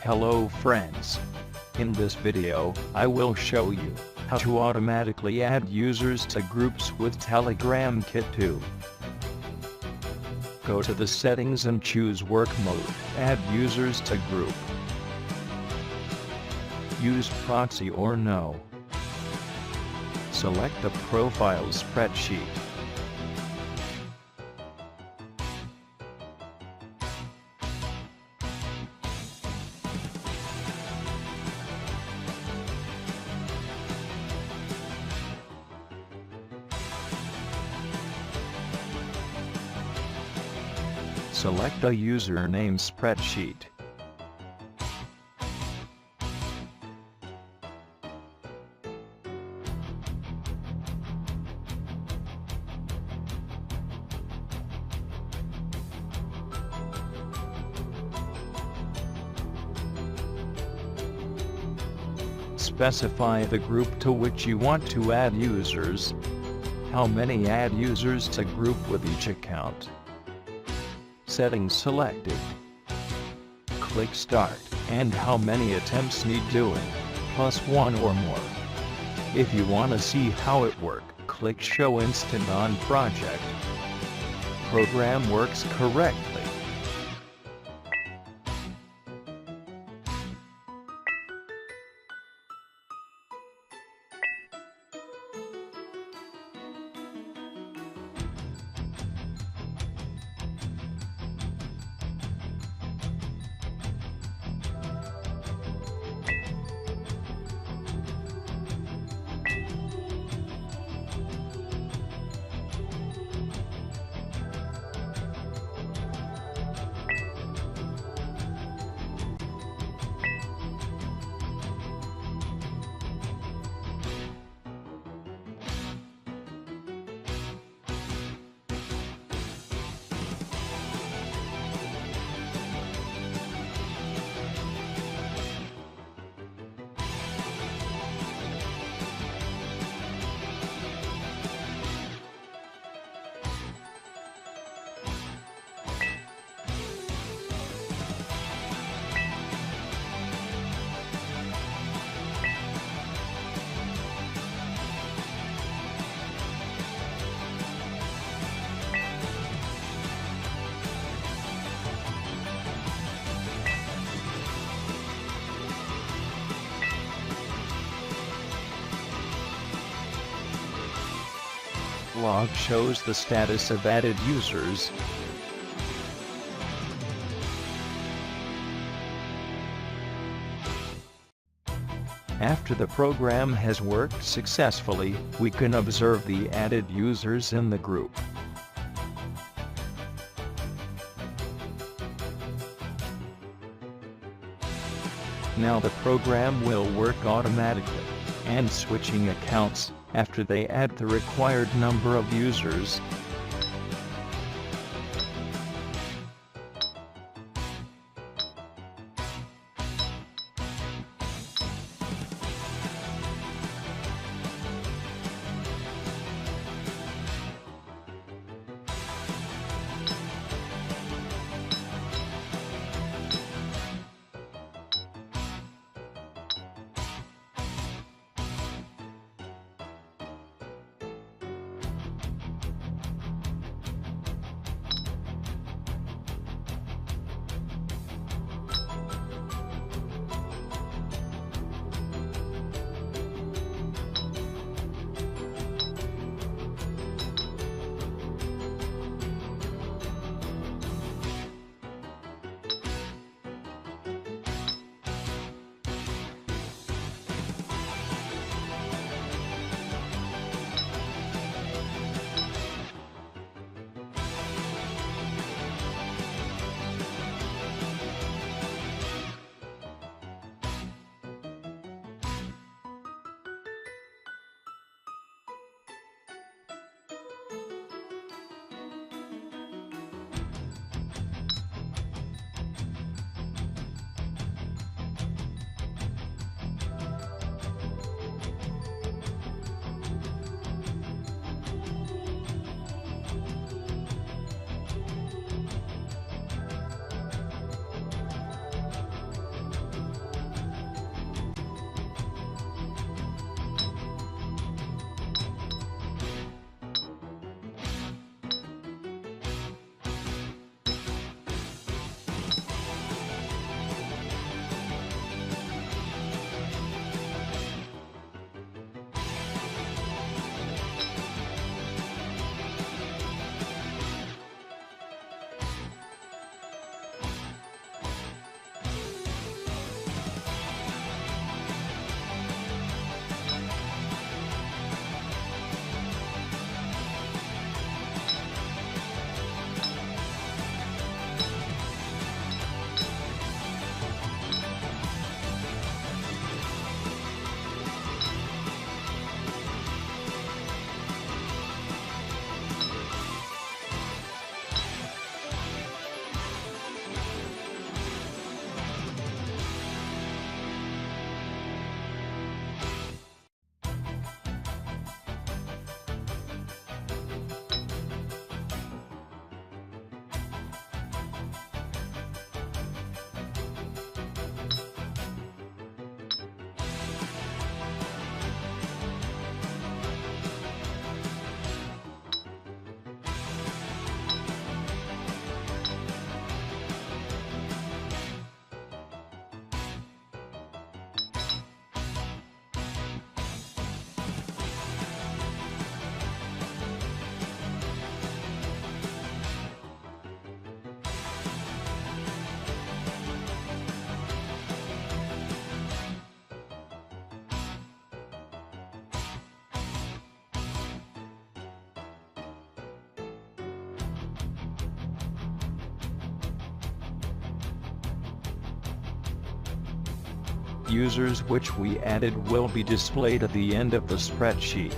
Hello friends. In this video, I will show you how to automatically add users to groups with Telegram Kit 2. Go to the settings and choose work mode, add users to group. Use proxy or no. Select the profile spreadsheet. Select a username spreadsheet. Specify the group to which you want to add users. How many add users to group with each account. Settings selected. Click Start, and how many attempts need doing, +1 or more. If you want to see how it works, click Show Instant on Project. Program works correctly. Log shows the status of added users. After the program has worked successfully, we can observe the added users in the group. Now the program will work automatically, and switching accounts, after they add the required number of users. Users which we added will be displayed at the end of the spreadsheet.